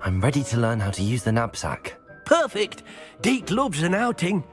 I'm ready to learn how to use the knapsack. Perfect! Deke loves an outing.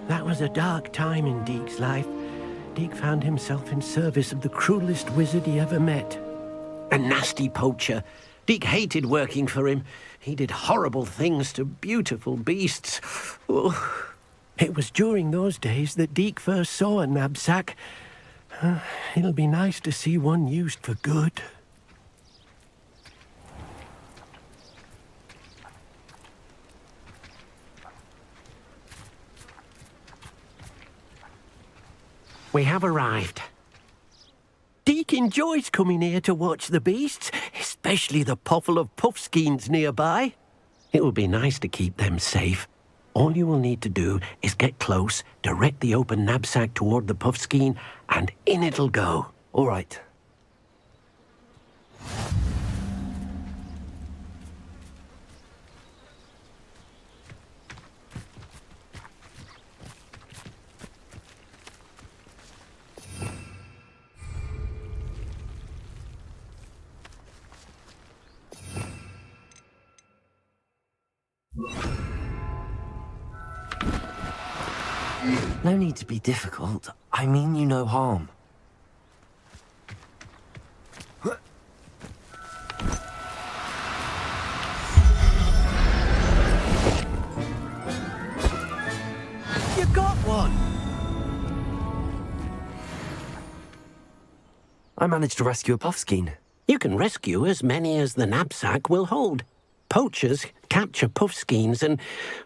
That was a dark time in Deke's life. Deke found himself in service of the cruelest wizard he ever met. A nasty poacher. Deke hated working for him. He did horrible things to beautiful beasts. Oh. It was during those days that Deke first saw a knapsack. It'll be nice to see one used for good. We have arrived. Deke enjoys coming here to watch the beasts, especially the potful of puffskeins nearby. It will be nice to keep them safe. All you will need to do is get close, direct the open knapsack toward the puffskein, and in it'll go. All right. No need to be difficult. I mean you no harm. You got one! I managed to rescue a puffskein. You can rescue as many as the knapsack will hold. Poachers capture puffskeins and,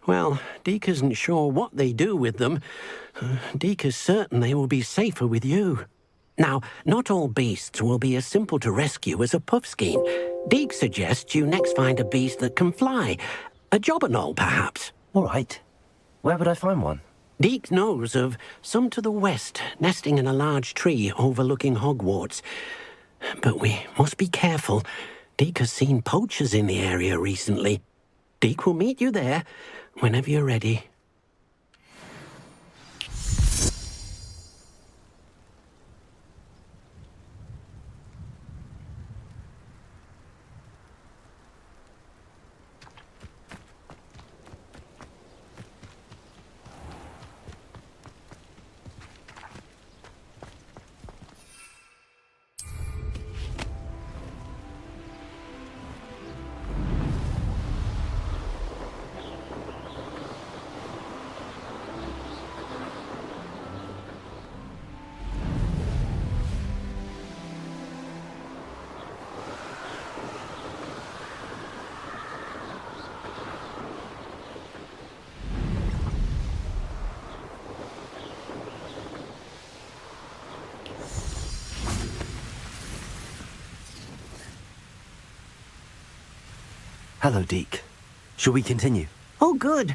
well, Deke isn't sure what they do with them. Deke is certain they will be safer with you. Now, not all beasts will be as simple to rescue as a puffskein. Deke suggests you next find a beast that can fly. A jobberknoll, perhaps. All right. Where would I find one? Deke knows of some to the west, nesting in a large tree overlooking Hogwarts. But we must be careful. Deke has seen poachers in the area recently. Deke will meet you there whenever you're ready. Hello, Deke. Shall we continue? Oh, good.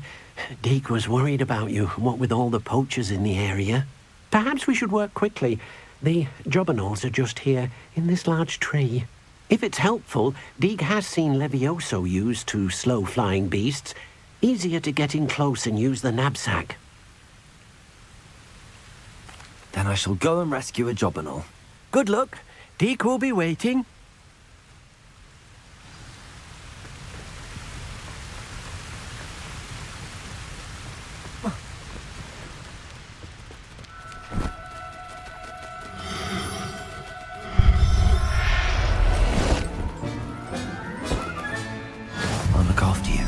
Deke was worried about you, what with all the poachers in the area. Perhaps we should work quickly. The jobberknolls are just here, in this large tree. If it's helpful, Deke has seen Levioso used to slow flying beasts. Easier to get in close and use the knapsack. Then I shall go and rescue a jobberknoll. Good luck. Deke will be waiting. I'll look after you.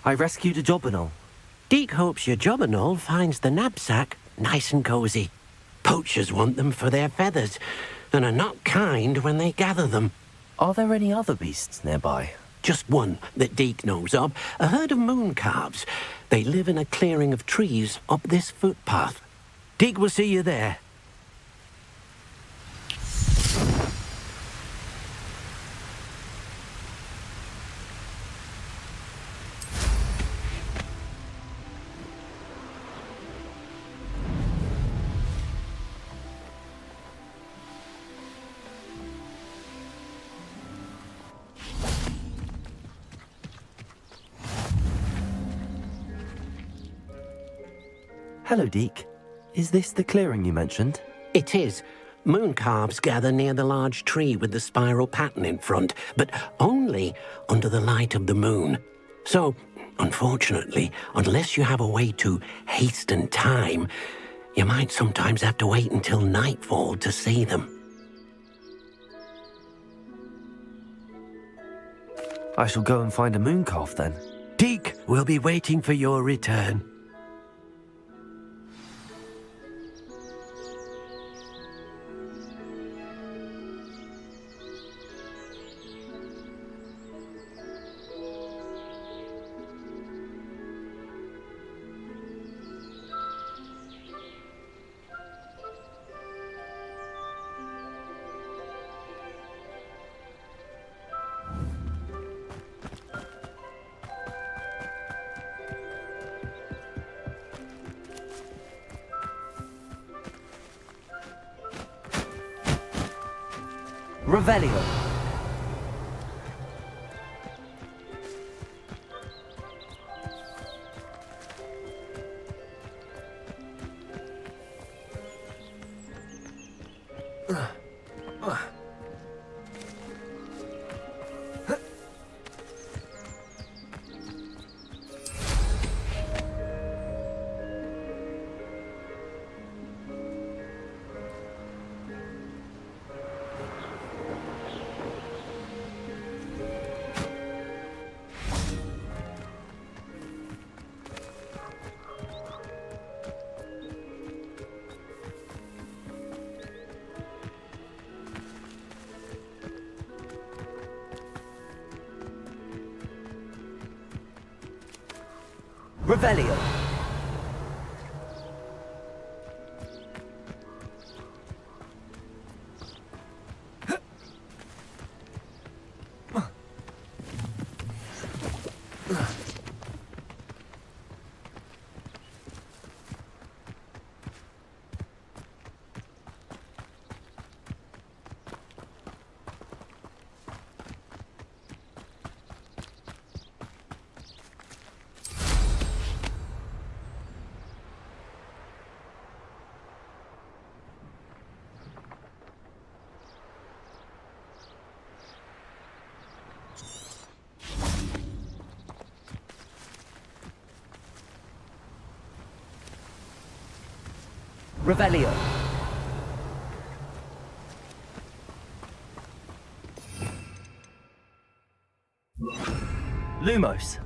I rescued a jobberknoll. Deke hopes your jobberknoll finds the knapsack nice and cozy. Poachers want them for their feathers, and are not kind when they gather them. Are there any other beasts nearby? Just one that Deke knows of, a herd of moon calves. They live in a clearing of trees up this footpath. Deke will see you there. Hello, Deke. Is this the clearing you mentioned? It is. Moon calves gather near the large tree with the spiral pattern in front, but only under the light of the moon. So, unfortunately, unless you have a way to hasten time, you might sometimes have to wait until nightfall to see them. I shall go and find a moon calf then. Deke will be waiting for your return. Revelio. Revelio. Revelio. Lumos.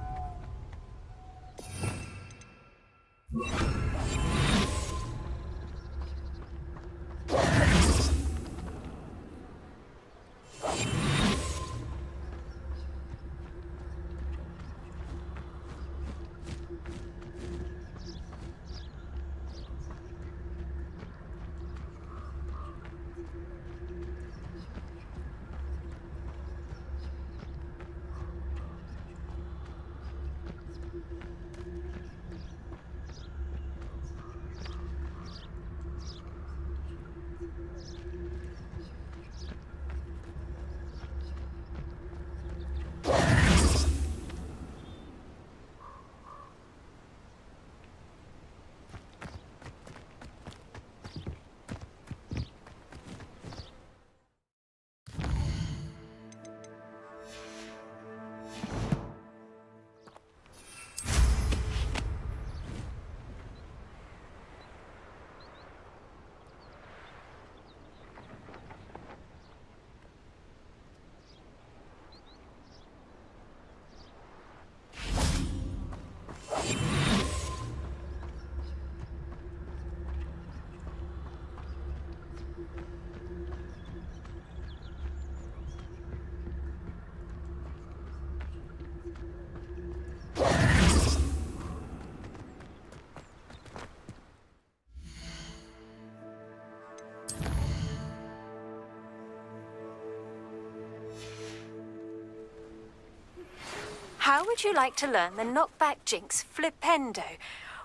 How would you like to learn the knockback jinx flipendo?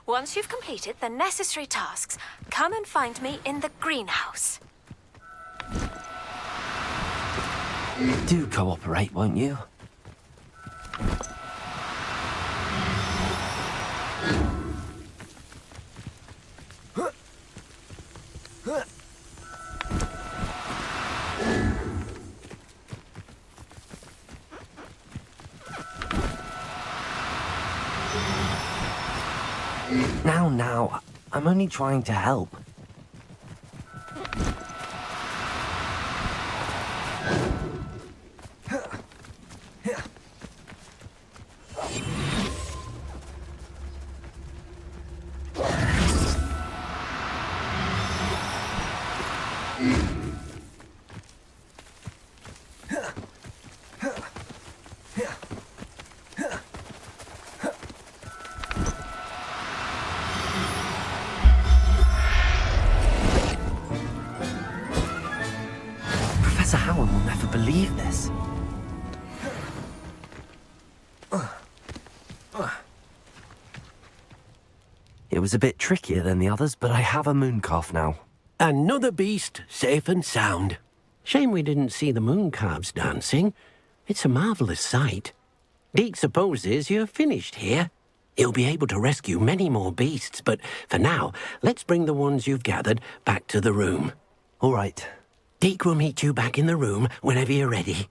Once you've completed the necessary tasks, come and find me in the greenhouse. Do cooperate, won't you? Now, I'm only trying to help. Professor Howard will never believe this. It was a bit trickier than the others, but I have a moon calf now. Another beast, safe and sound. Shame we didn't see the moon calves dancing. It's a marvelous sight. Deke supposes you're finished here. He'll be able to rescue many more beasts, but for now, let's bring the ones you've gathered back to the room. All right. Deke will meet you back in the room whenever you're ready.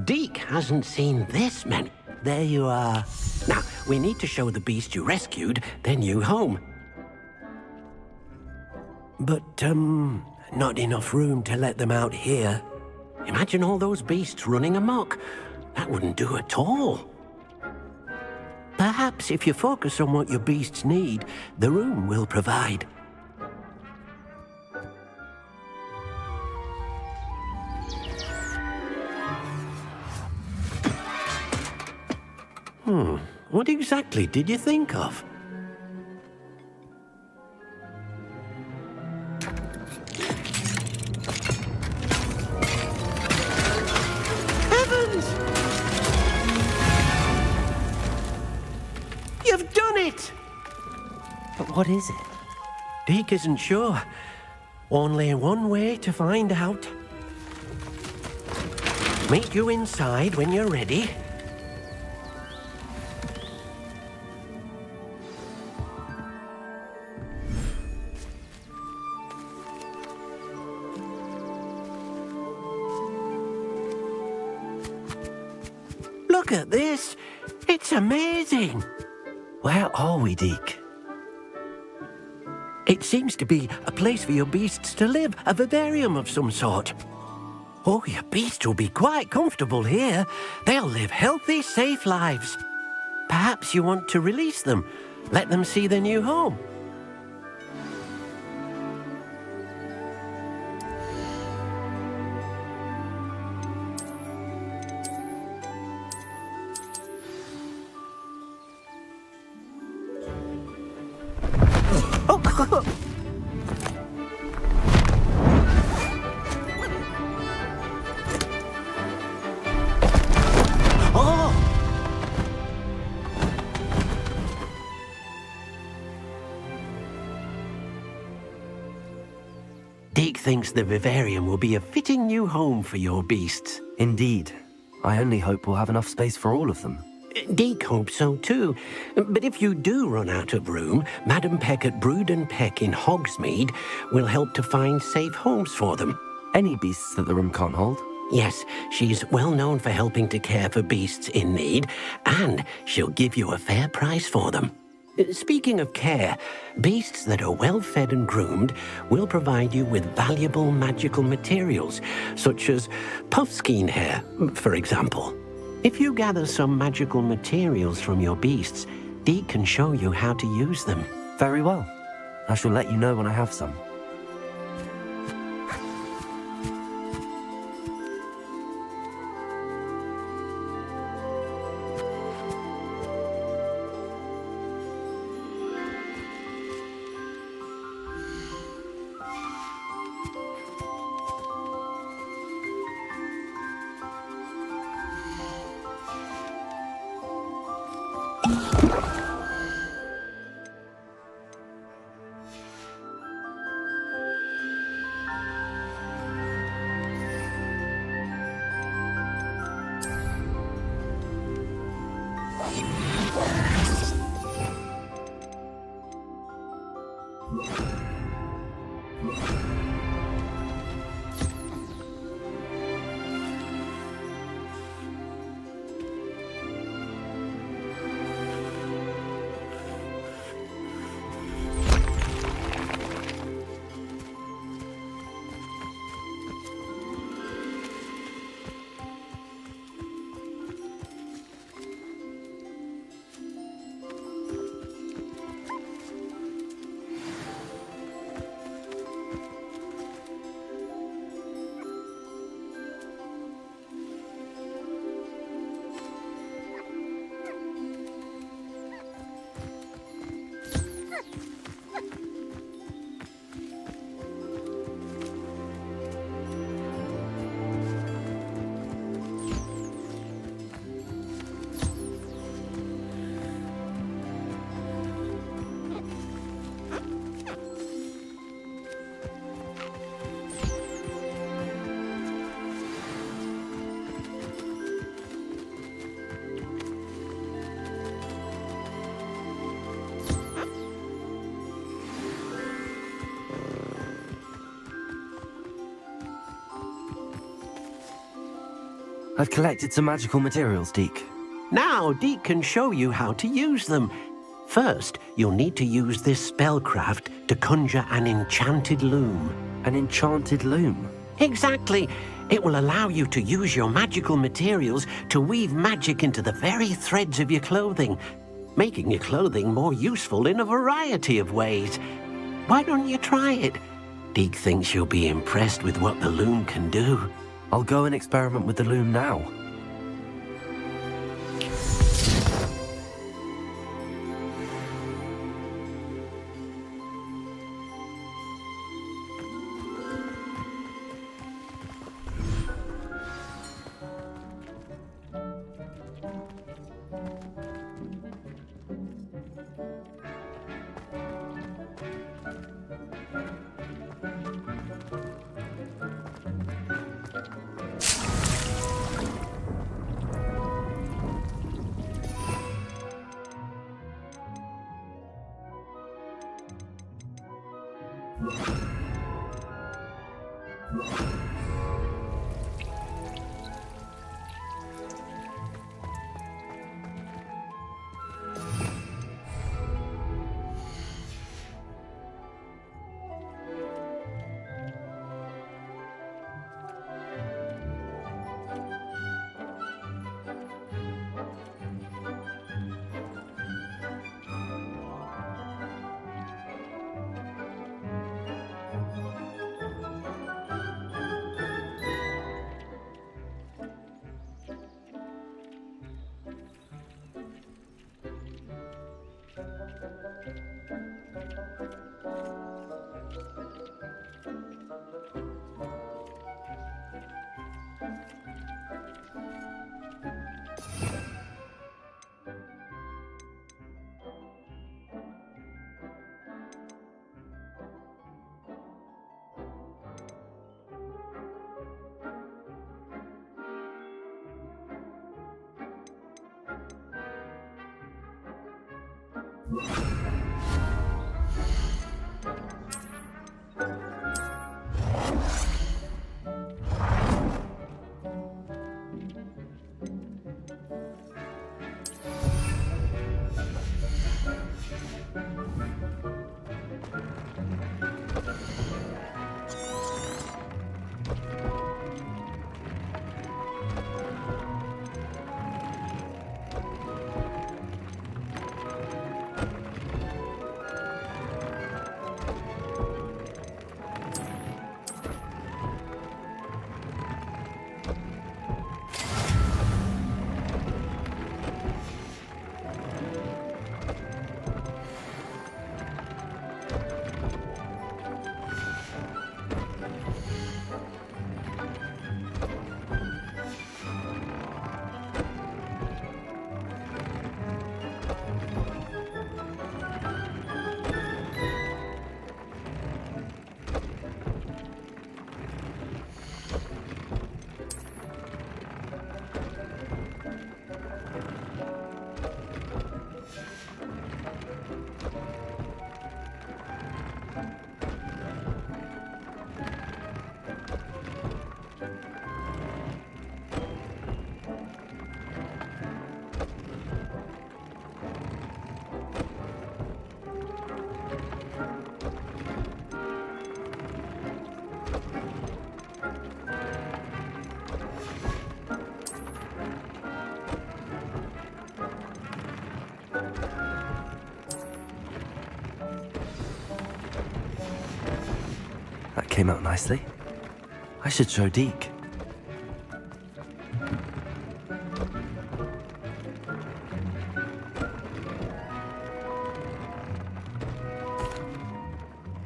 Deke hasn't seen this many. There you are. Now, we need to show the beast you rescued their new home. But, not enough room to let them out here. Imagine all those beasts running amok. That wouldn't do at all. Perhaps if you focus on what your beasts need, the room will provide. What exactly did you think of? Heavens! You've done it! But what is it? Deke isn't sure. Only one way to find out. Meet you inside when you're ready. Look at this. It's amazing. Where are we, Deke? It seems to be a place for your beasts to live, a vivarium of some sort. Oh, your beasts will be quite comfortable here. They'll live healthy, safe lives. Perhaps you want to release them, let them see their new home. Deke thinks the vivarium will be a fitting new home for your beasts. Indeed. I only hope we'll have enough space for all of them. Deke hopes so too. But if you do run out of room, Madam Peck at Brood and Peck in Hogsmeade will help to find safe homes for them. Any beasts that the room can't hold? Yes, she's well known for helping to care for beasts in need, and she'll give you a fair price for them. Speaking of care, beasts that are well fed and groomed will provide you with valuable magical materials, such as puffskein hair, for example. If you gather some magical materials from your beasts, Deke can show you how to use them. Very well. I shall let you know when I have some. I've collected some magical materials, Deke. Now Deke can show you how to use them. First, you'll need to use this spellcraft to conjure an enchanted loom. An enchanted loom? Exactly. It will allow you to use your magical materials to weave magic into the very threads of your clothing, making your clothing more useful in a variety of ways. Why don't you try it? Deke thinks you'll be impressed with what the loom can do. I'll go and experiment with the loom now. That came out nicely. I should show Deke.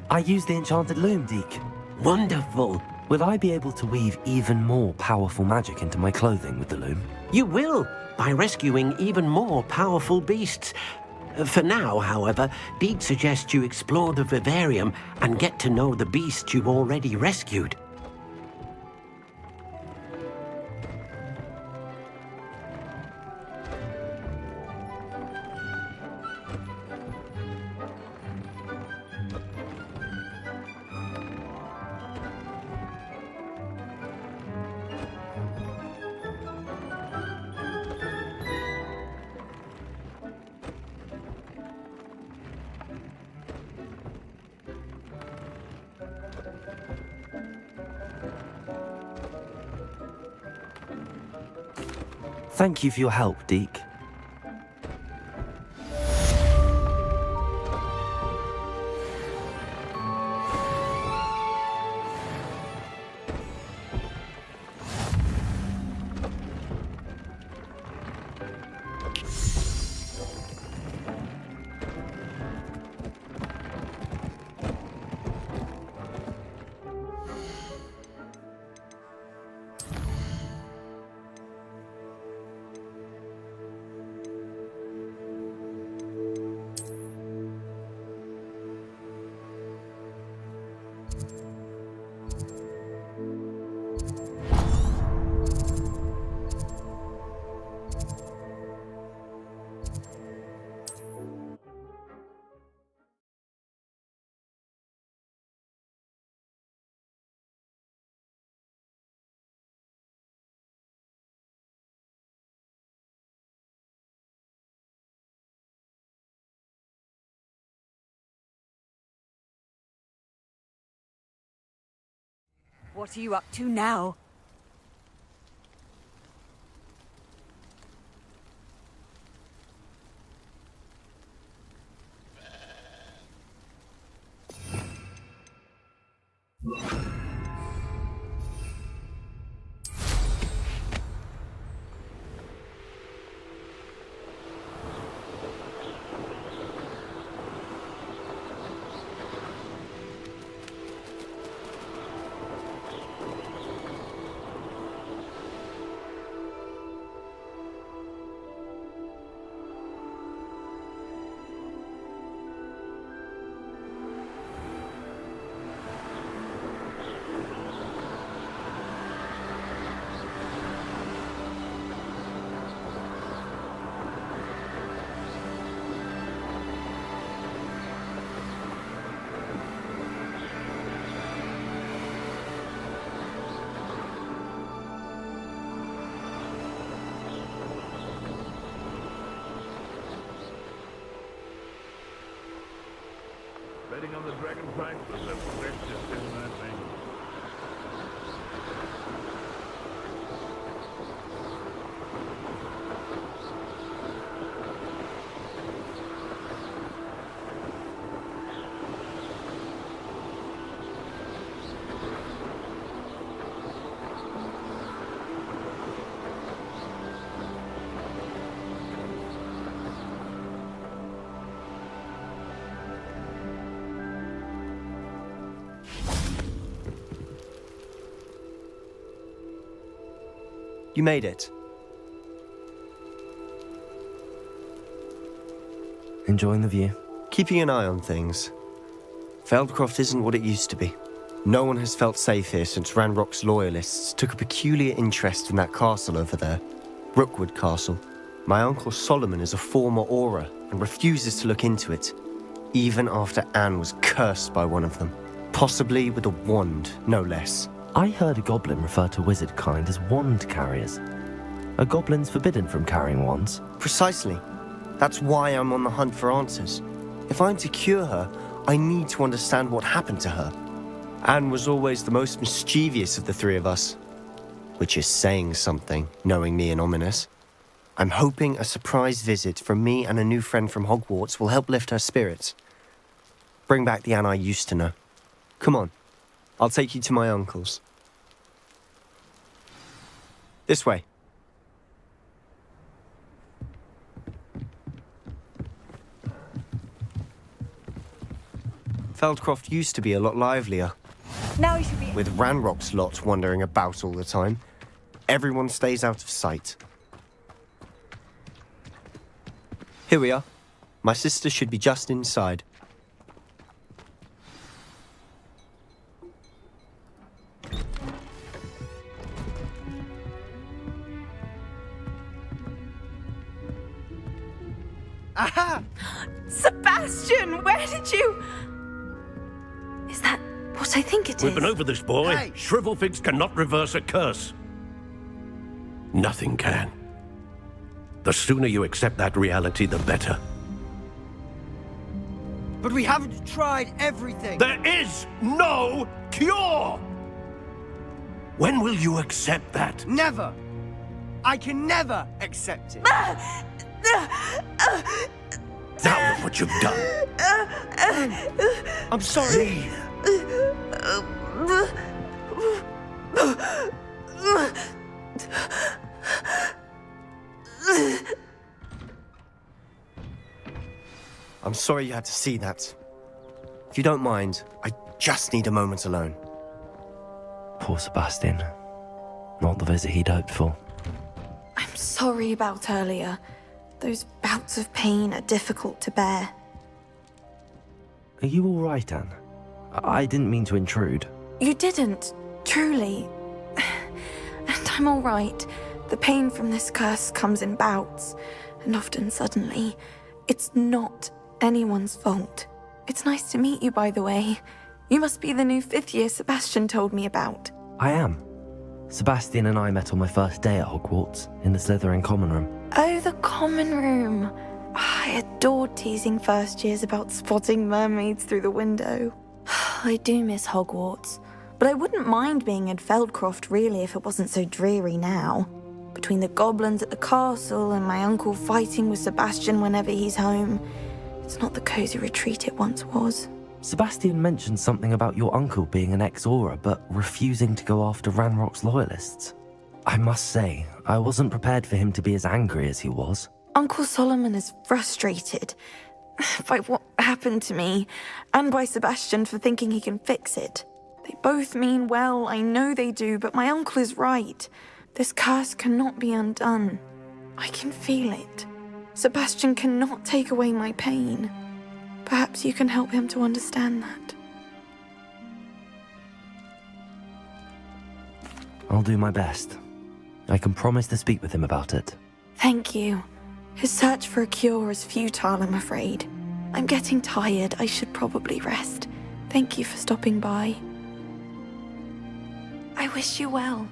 I used the enchanted loom, Deke. Wonderful. Will I be able to weave even more powerful magic into my clothing with the loom? You will, by rescuing even more powerful beasts. For now, however, Deke suggests you explore the vivarium and get to know the beasts you've already rescued. Thank you for your help, Deke. What are you up to now? on the dragon pipes was a precious in that thing. You made it. Enjoying the view? Keeping an eye on things. Feldcroft isn't what it used to be. No one has felt safe here since Ranrock's loyalists took a peculiar interest in that castle over there. Rookwood Castle. My uncle Solomon is a former Auror and refuses to look into it, even after Anne was cursed by one of them. Possibly with a wand, no less. I heard a goblin refer to wizard kind as wand carriers. Are goblins forbidden from carrying wands? Precisely. That's why I'm on the hunt for answers. If I'm to cure her, I need to understand what happened to her. Anne was always the most mischievous of the three of us. Which is saying something, knowing me and Ominous. I'm hoping a surprise visit from me and a new friend from Hogwarts will help lift her spirits. Bring back the Anne I used to know. Come on, I'll take you to my uncle's. This way. Feldcroft used to be a lot livelier. Now you should be... With Ranrock's lot wandering about all the time, everyone stays out of sight. Here we are. My sister should be just inside. Aha! Sebastian, where did you... Is that what I think it is? We've been over this, boy. Hey. Shrivelfigs cannot reverse a curse. Nothing can. The sooner you accept that reality, the better. But we haven't tried everything. There is no cure! When will you accept that? Never. I can never accept it. Now look what you've done. I'm sorry. I'm sorry you had to see that. If you don't mind, I just need a moment alone. Poor Sebastian. Not the visit he'd hoped for. I'm sorry about earlier. Those bouts of pain are difficult to bear. Are you all right, Anne? I didn't mean to intrude. You didn't, truly. And I'm all right. The pain from this curse comes in bouts, and often suddenly. It's not anyone's fault. It's nice to meet you, by the way. You must be the new 5th year Sebastian told me about. I am. Sebastian and I met on my first day at Hogwarts, in the Slytherin common room. Oh, the common room. I adored teasing first years about spotting mermaids through the window. I do miss Hogwarts, but I wouldn't mind being in Feldcroft really if it wasn't so dreary now. Between the goblins at the castle and my uncle fighting with Sebastian whenever he's home, it's not the cozy retreat it once was. Sebastian mentioned something about your uncle being an ex-Auror, but refusing to go after Ranrock's loyalists. I must say, I wasn't prepared for him to be as angry as he was. Uncle Solomon is frustrated by what happened to me, and by Sebastian for thinking he can fix it. They both mean well, I know they do, but my uncle is right. This curse cannot be undone. I can feel it. Sebastian cannot take away my pain. Perhaps you can help him to understand that. I'll do my best. I can promise to speak with him about it. Thank you. His search for a cure is futile, I'm afraid. I'm getting tired. I should probably rest. Thank you for stopping by. I wish you well.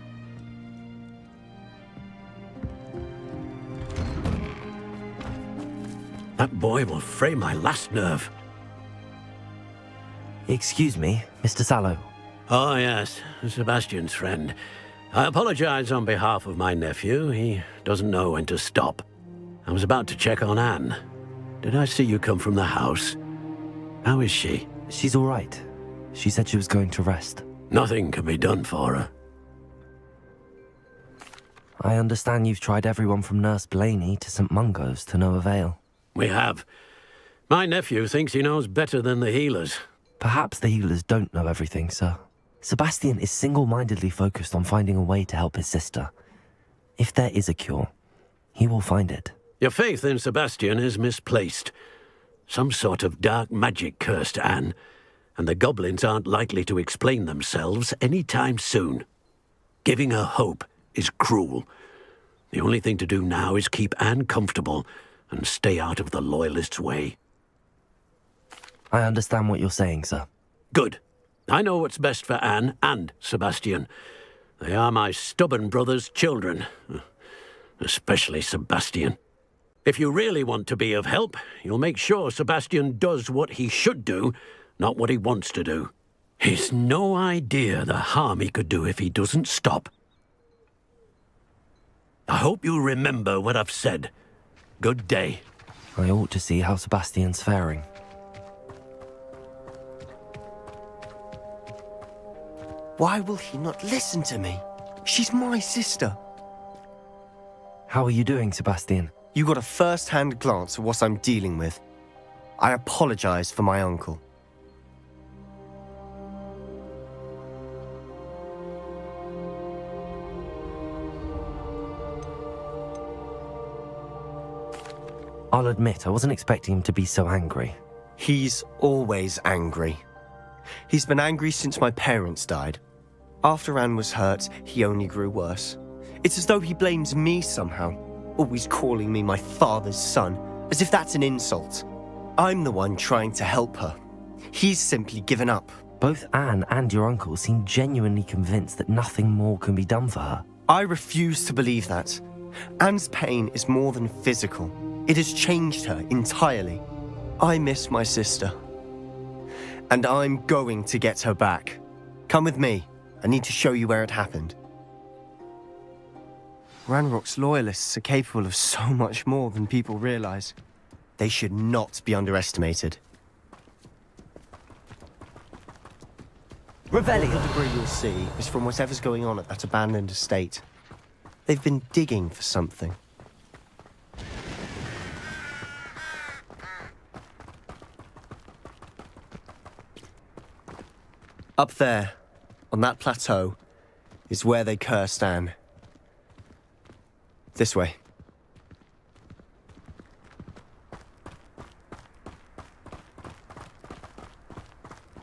That boy will fray my last nerve. Excuse me, Mr. Sallow. Oh, yes, Sebastian's friend. I apologize on behalf of my nephew. He doesn't know when to stop. I was about to check on Anne. Did I see you come from the house? How is she? She's all right. She said she was going to rest. Nothing can be done for her. I understand you've tried everyone from Nurse Blaney to St. Mungo's to no avail. We have. My nephew thinks he knows better than the healers. Perhaps the healers don't know everything, sir. Sebastian is single-mindedly focused on finding a way to help his sister. If there is a cure, he will find it. Your faith in Sebastian is misplaced. Some sort of dark magic cursed Anne, and the goblins aren't likely to explain themselves any time soon. Giving her hope is cruel. The only thing to do now is keep Anne comfortable and stay out of the Loyalists' way. I understand what you're saying, sir. Good. I know what's best for Anne and Sebastian. They are my stubborn brother's children. Especially Sebastian. If you really want to be of help, you'll make sure Sebastian does what he should do, not what he wants to do. He's no idea the harm he could do if he doesn't stop. I hope you remember what I've said. Good day. I ought to see how Sebastian's faring. Why will he not listen to me? She's my sister. How are you doing, Sebastian? You got a first-hand glance at what I'm dealing with. I apologize for my uncle. I'll admit, I wasn't expecting him to be so angry. He's always angry. He's been angry since my parents died. After Anne was hurt, he only grew worse. It's as though he blames me somehow, always calling me my father's son, as if that's an insult. I'm the one trying to help her. He's simply given up. Both Anne and your uncle seem genuinely convinced that nothing more can be done for her. I refuse to believe that. Anne's pain is more than physical. It has changed her entirely. I miss my sister. And I'm going to get her back. Come with me. I need to show you where it happened. Ranrock's loyalists are capable of so much more than people realize. They should not be underestimated. Revelio. The debris you'll see is from whatever's going on at that abandoned estate. They've been digging for something. Up there, on that plateau, is where they cursed Anne. This way.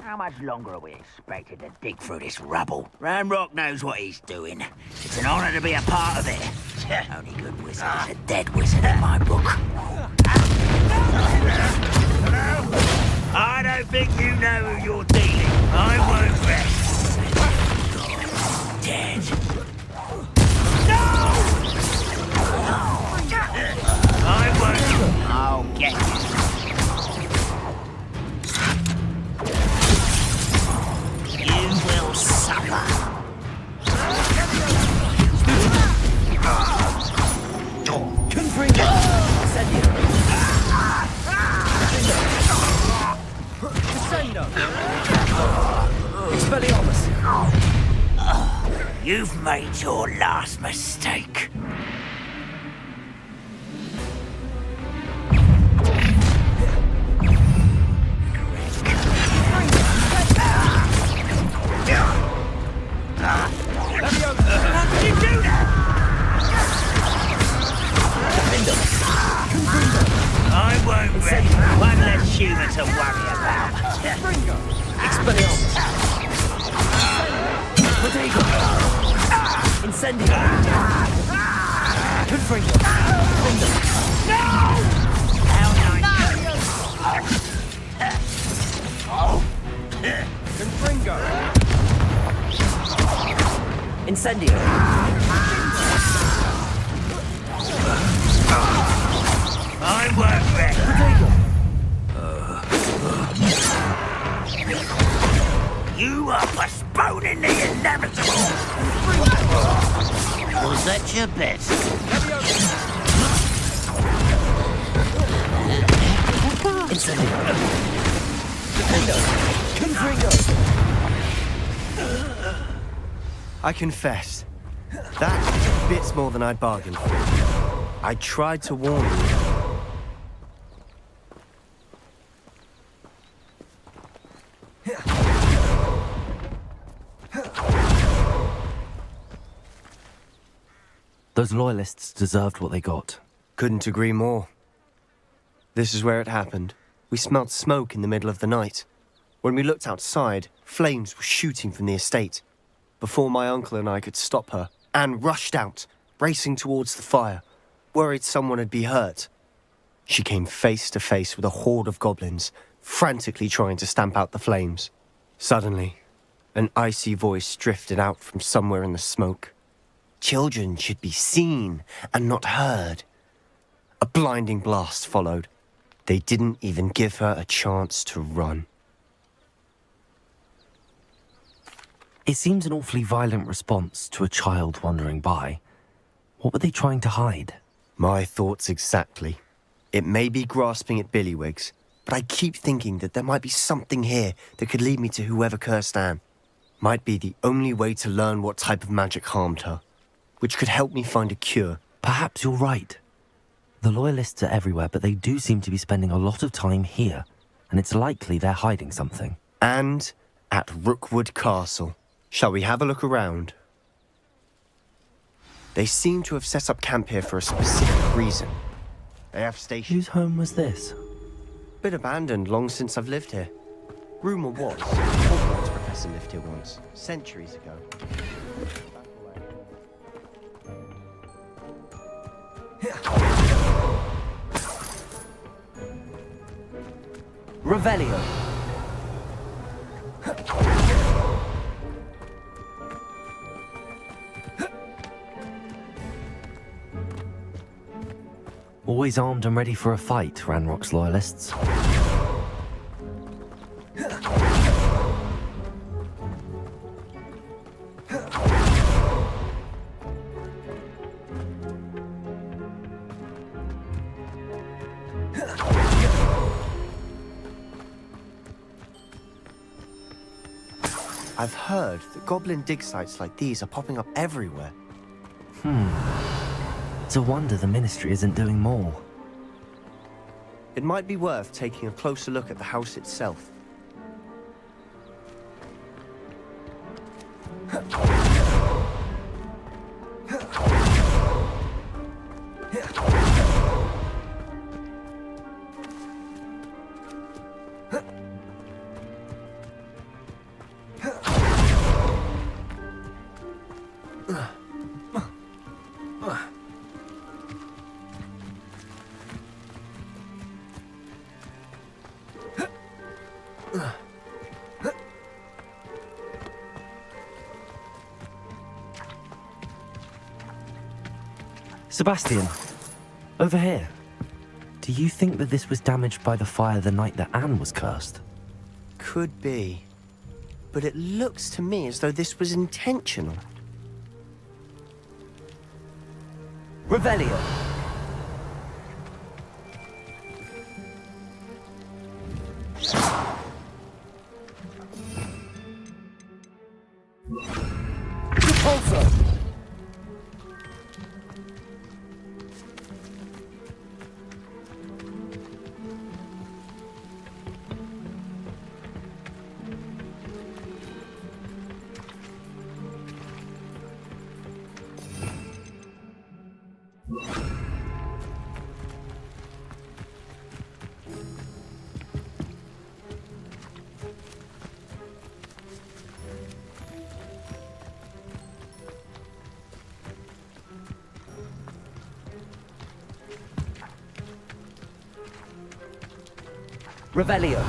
How much longer are we expected to dig through this rubble? Ranrock knows what he's doing. It's an honor to be a part of it. Only good wizard is a dead wizard in my book. I don't think you know who you're dealing. I won't rest. Dead. No! I won't. I'll get you. You will suffer. You've made your last mistake. How did you do that? I won't rest. One less human to worry about. Incendio! Confringo! No! How nice! Confringo! Incendio! I won't rest. You are postponing the inevitable. Was that your best? I confess, that bit's more than I'd bargained for. I tried to warn you. Those loyalists deserved what they got. Couldn't agree more. This is where it happened. We smelled smoke in the middle of the night. When we looked outside, flames were shooting from the estate. Before my uncle and I could stop her, Anne rushed out, racing towards the fire, worried someone had been hurt. She came face to face with a horde of goblins, frantically trying to stamp out the flames. Suddenly, an icy voice drifted out from somewhere in the smoke. Children should be seen and not heard. A blinding blast followed. They didn't even give her a chance to run. It seems an awfully violent response to a child wandering by. What were they trying to hide? My thoughts exactly. It may be grasping at billywhigs, but I keep thinking that there might be something here that could lead me to whoever cursed Anne. Might be the only way to learn what type of magic harmed her, which could help me find a cure. Perhaps you're right. The Loyalists are everywhere, but they do seem to be spending a lot of time here, and it's likely they're hiding something. And at Rookwood Castle. Shall we have a look around? They seem to have set up camp here for a specific reason. They have stations. Whose home was this? Been abandoned long since I've lived here. Rumour was, Hogwarts professor lived here once, centuries ago. Revelio. Always armed and ready for a fight, Ranrock's loyalists. I've heard that goblin dig sites like these are popping up everywhere. It's a wonder the Ministry isn't doing more. It might be worth taking a closer look at the house itself. Sebastian, over here. Do you think that this was damaged by the fire the night that Anne was cursed? Could be. But it looks to me as though this was intentional. Revelio. Revelio.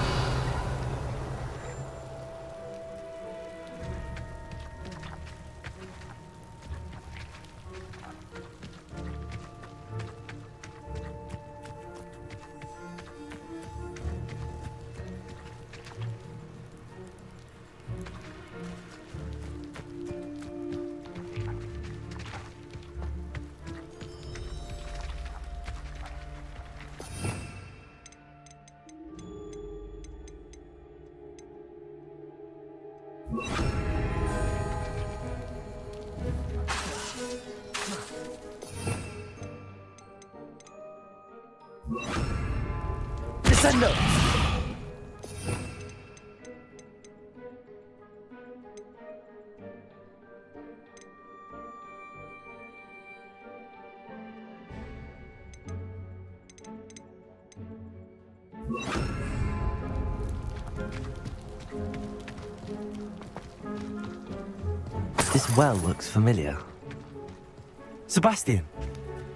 Enough! This well looks familiar. Sebastian,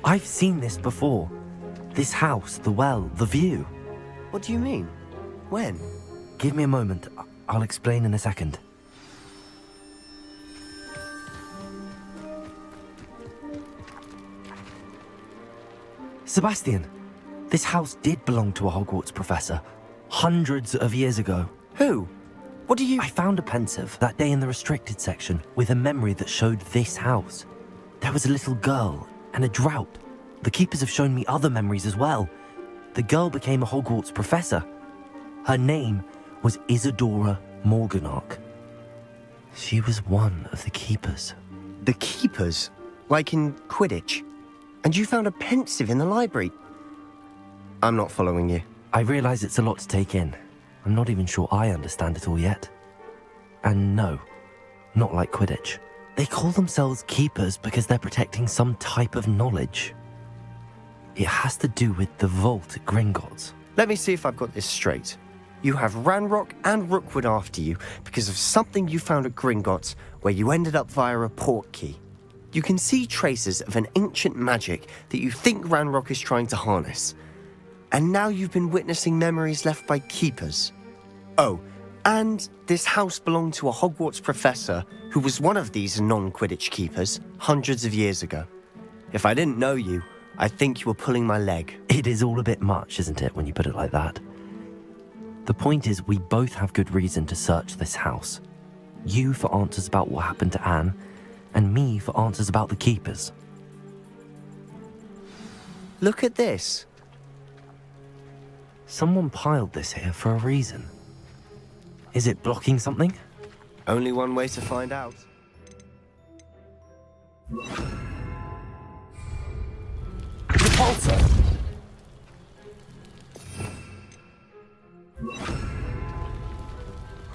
I've seen this before. This house, the well, the view. What do you mean? When? Give me a moment. I'll explain in a second. Sebastian, this house did belong to a Hogwarts professor hundreds of years ago. Who? What do you... I found a pensive that day in the restricted section with a memory that showed this house. There was a little girl and a drought. The keepers have shown me other memories as well. The girl became a Hogwarts professor. Her name was Isadora Morganach. She was one of the keepers. The keepers? Like in Quidditch? And you found a pensive in the library? I'm not following you. I realize it's a lot to take in. I'm not even sure I understand it all yet. And no, not like Quidditch. They call themselves keepers because they're protecting some type of knowledge. It has to do with the vault at Gringotts. Let me see if I've got this straight. You have Ranrock and Rookwood after you because of something you found at Gringotts where you ended up via a port key. You can see traces of an ancient magic that you think Ranrock is trying to harness. And now you've been witnessing memories left by keepers. Oh, and this house belonged to a Hogwarts professor who was one of these non-Quidditch keepers hundreds of years ago. If I didn't know you, I think you were pulling my leg. It is all a bit much, isn't it, when you put it like that? The point is, we both have good reason to search this house. You for answers about what happened to Anne, and me for answers about the keepers. Look at this. Someone piled this here for a reason. Is it blocking something? Only one way to find out. Repulsor!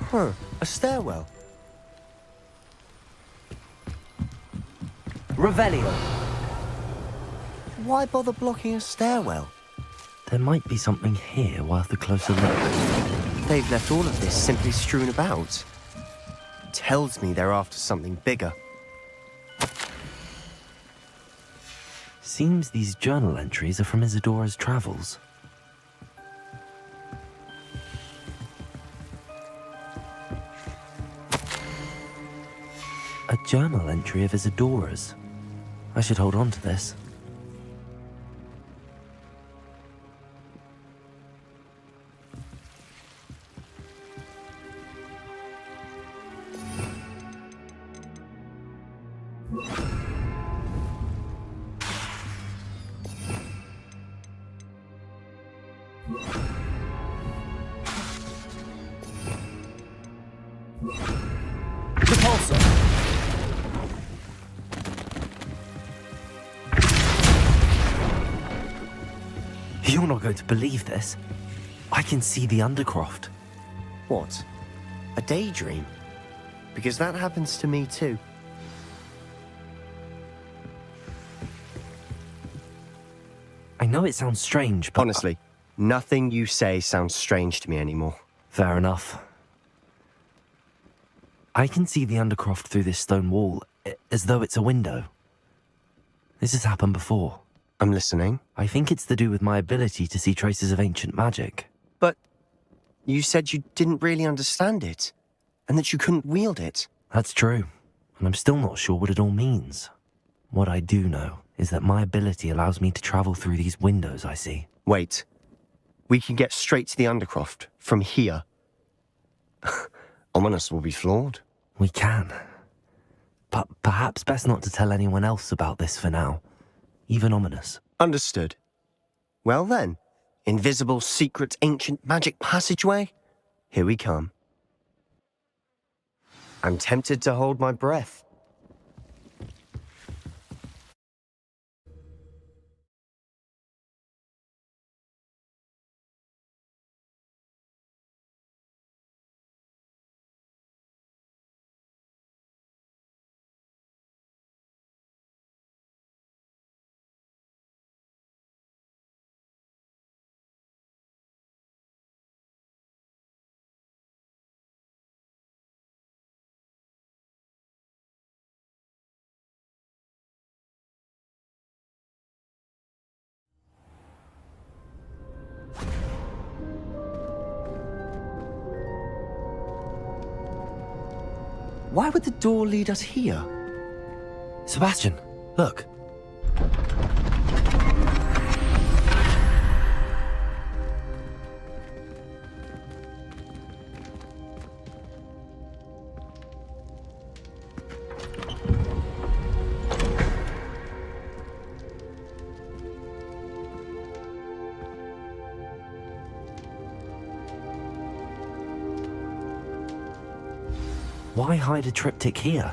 Huh, a stairwell. Revelio! Why bother blocking a stairwell? There might be something here worth a closer look. They've left all of this simply strewn about. Tells me they're after something bigger. Seems these journal entries are from Isadora's travels. A journal entry of Isadora's. I should hold on to this. You're not going to believe this. I can see the Undercroft. What? A daydream? Because that happens to me too. I know it sounds strange, but... Honestly, nothing you say sounds strange to me anymore. Fair enough. I can see the Undercroft through this stone wall, as though it's a window. This has happened before. I'm listening. I think it's to do with my ability to see traces of ancient magic. But you said you didn't really understand it, and that you couldn't wield it. That's true, and I'm still not sure what it all means. What I do know is that my ability allows me to travel through these windows I see. Wait. We can get straight to the Undercroft from here. Ominous will be flawed. We can. But perhaps best not to tell anyone else about this for now. Even Ominous. Understood. Well then, invisible, secret, ancient magic passageway? Here we come. I'm tempted to hold my breath. Why would the door lead us here? Sebastian, look. Why hide a triptych here?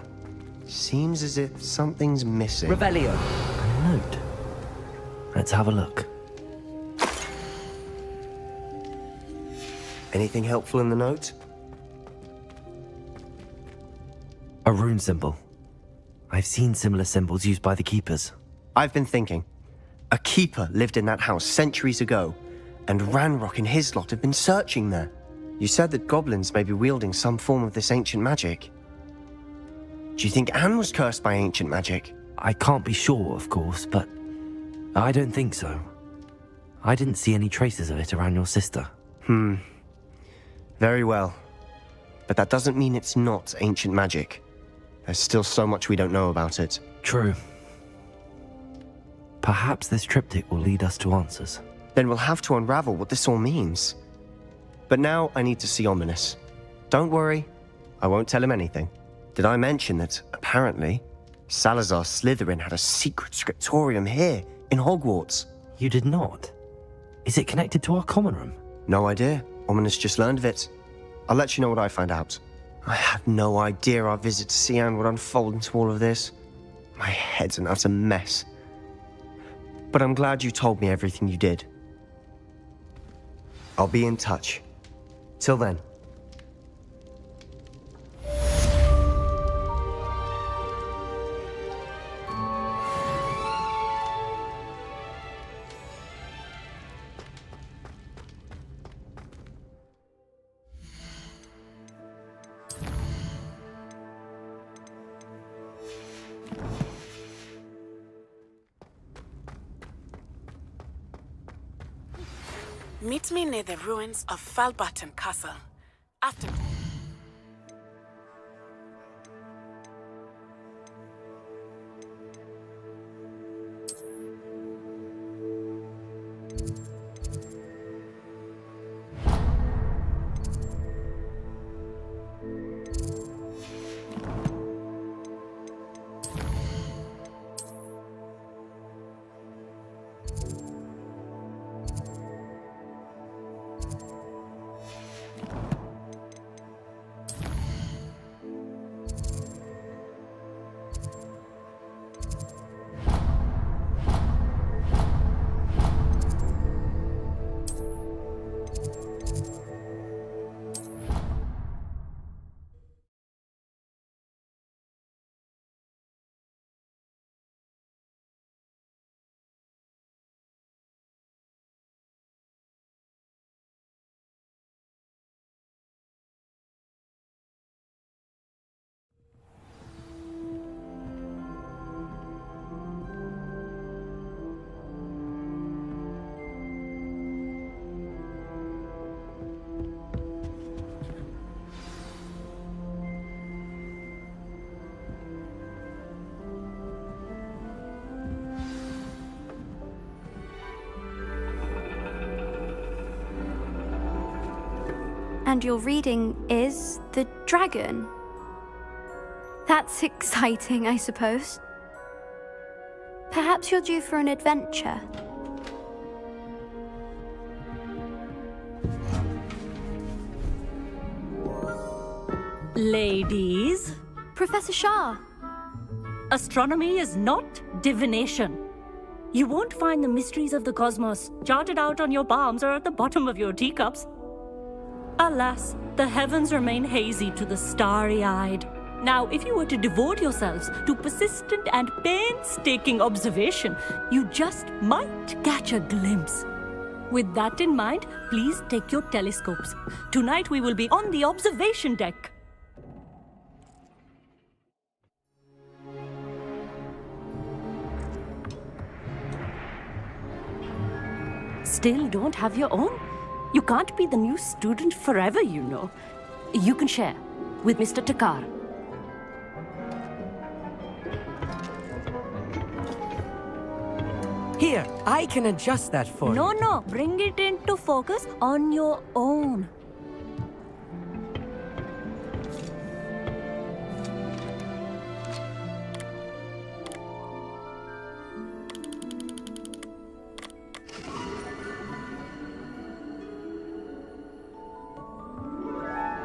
Seems as if something's missing. Revelio. A note. Let's have a look. Anything helpful in the note? A rune symbol. I've seen similar symbols used by the keepers. I've been thinking. A keeper lived in that house centuries ago, and Ranrock and his lot have been searching there. You said that goblins may be wielding some form of this ancient magic. Do you think Anne was cursed by ancient magic? I can't be sure, of course, but I don't think so. I didn't see any traces of it around your sister. Very well. But that doesn't mean it's not ancient magic. There's still so much we don't know about it. True. Perhaps this triptych will lead us to answers. Then we'll have to unravel what this all means. But now I need to see Ominous. Don't worry, I won't tell him anything. Did I mention that, apparently, Salazar Slytherin had a secret scriptorium here, in Hogwarts? You did not? Is it connected to our common room? No idea. Ominous just learned of it. I'll let you know what I find out. I had no idea our visit to Sian would unfold into all of this. My head's an utter mess. But I'm glad you told me everything you did. I'll be in touch. Till then. Meet me near the ruins of Falbaton Castle. After... And your reading is the dragon. That's exciting, I suppose. Perhaps you're due for an adventure. Ladies, Professor Shah. astronomy is not divination. You won't find the mysteries of the cosmos charted out on your palms or at the bottom of your teacups. Alas, the heavens remain hazy to the starry-eyed. Now, if you were to devote yourselves to persistent and painstaking observation, you just might catch a glimpse. With that in mind, please take your telescopes. Tonight we will be on the observation deck. Still don't have your own? You can't be the new student forever, you know. You can share with Mr. Takar. Here, I can adjust that for you. No, bring it into focus on your own.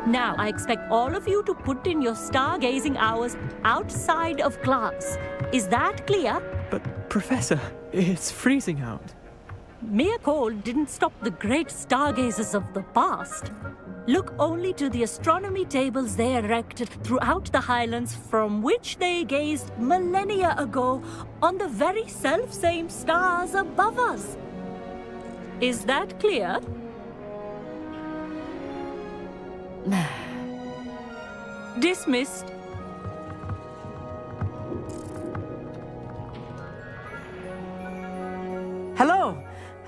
Now, I expect all of you to put in your stargazing hours outside of class. Is that clear? But, Professor, it's freezing out. Mere cold didn't stop the great stargazers of the past. Look only to the astronomy tables they erected throughout the Highlands from which they gazed millennia ago on the very self-same stars above us. Is that clear? Dismissed. Hello.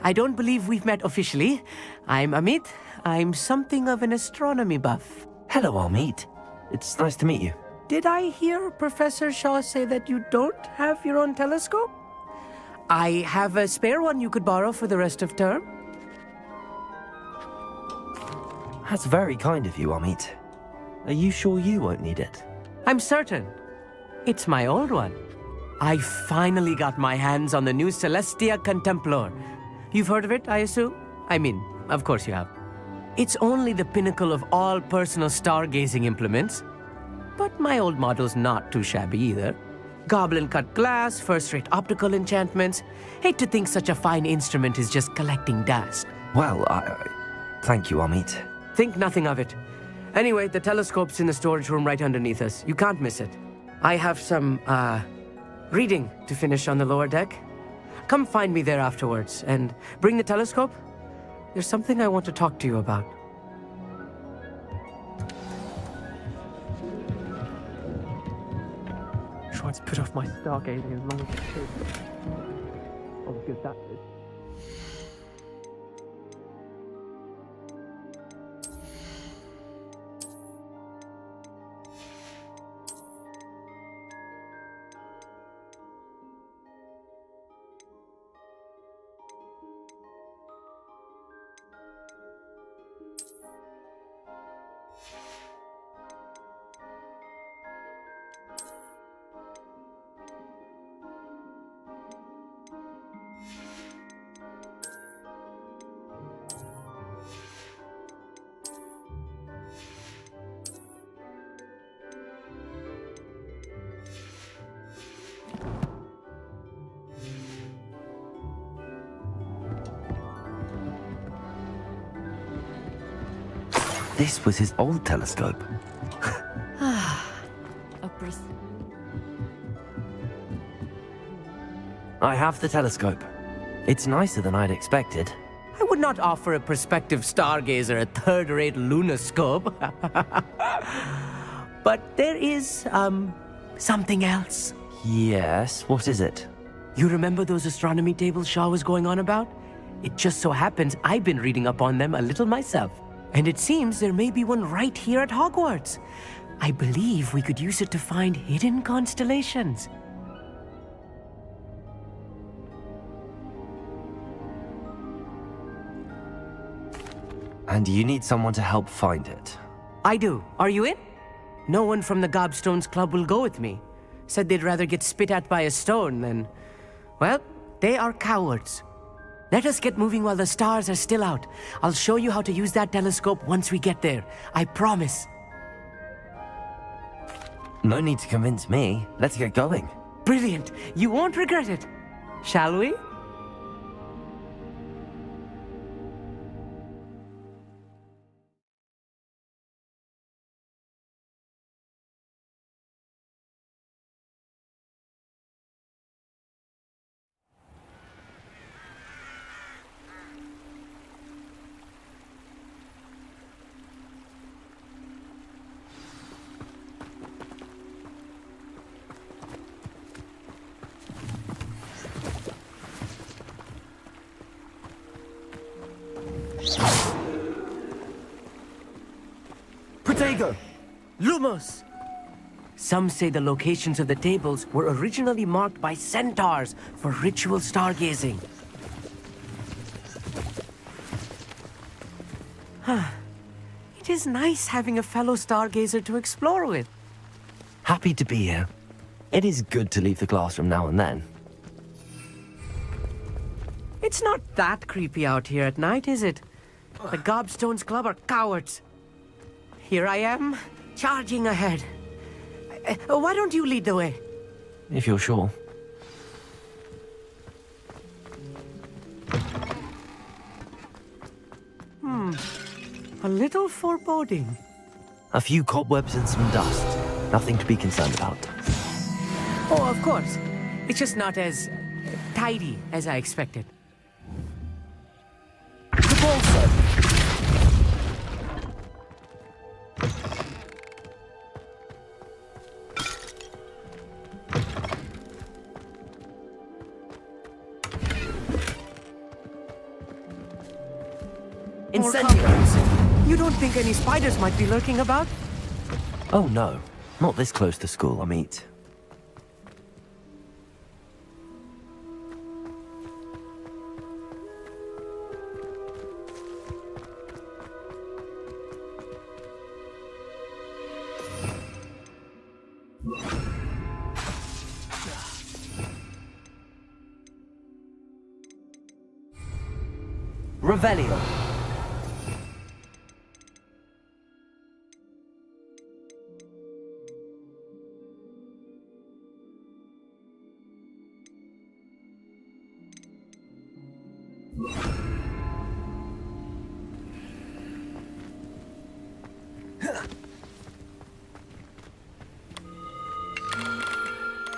I don't believe we've met officially. I'm Amit. I'm something of an astronomy buff. Hello, Amit. It's nice to meet you. Did I hear Professor Shaw say that you don't have your own telescope? I have a spare one you could borrow for the rest of term. That's very kind of you, Amit. Are you sure you won't need it? I'm certain. It's my old one. I finally got my hands on the new Celestia Contemplar. You've heard of it, I assume? I mean, of course you have. It's only the pinnacle of all personal stargazing implements. But my old model's not too shabby either. Goblin-cut glass, first-rate optical enchantments. Hate to think such a fine instrument is just collecting dust. Well, thank you, Amit. Think nothing of it. Anyway, the telescope's in the storage room right underneath us. You can't miss it. I have some, reading to finish on the lower deck. Come find me there afterwards, and bring the telescope. There's something I want to talk to you about. Try to put off my stargazing as long as I could. Oh, good that is. This was his old telescope. I have the telescope. It's nicer than I'd expected. I would not offer a prospective stargazer a third-rate lunoscope. But there is, something else. Yes, what is it? You remember those astronomy tables Shaw was going on about? It just so happens I've been reading up on them a little myself. And it seems there may be one right here at Hogwarts. I believe we could use it to find hidden constellations. And you need someone to help find it. I do. Are you in? No one from the Gobstones Club will go with me. Said they'd rather get spit at by a stone than... Well, they are cowards. Let us get moving while the stars are still out. I'll show you how to use that telescope once we get there. I promise. No need to convince me. Let's get going. Brilliant. You won't regret it. Shall we? Protego! Lumos! Some say the locations of the tables were originally marked by centaurs for ritual stargazing. It is nice having a fellow stargazer to explore with. Happy to be here. It is good to leave the classroom now and then. It's not that creepy out here at night, is it? The Gobstones Club are cowards. Here I am, charging ahead. Why don't you lead the way? If you're sure. A little foreboding. A few cobwebs and some dust. Nothing to be concerned about. Oh, of course. It's just not as tidy as I expected. The ball set. Incendiaries! You don't think any spiders might be lurking about? Oh no, not this close to school, Amit. Revelio.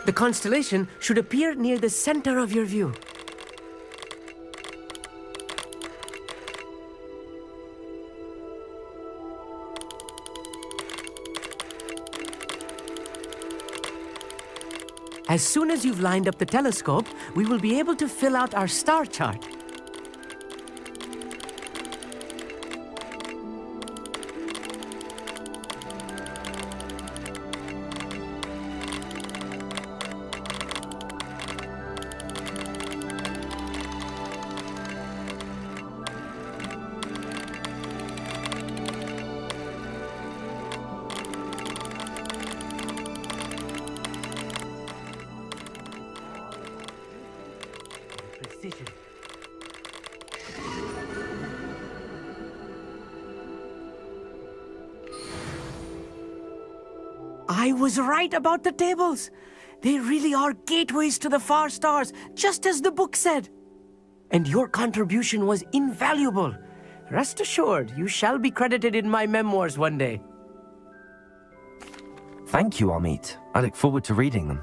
The constellation should appear near the center of your view. As soon as you've lined up the telescope, we will be able to fill out our star chart. Precision. I was right about the tables. They really are gateways to the far stars, just as the book said. And your contribution was invaluable. Rest assured, you shall be credited in my memoirs one day. Thank you, Amit. I look forward to reading them.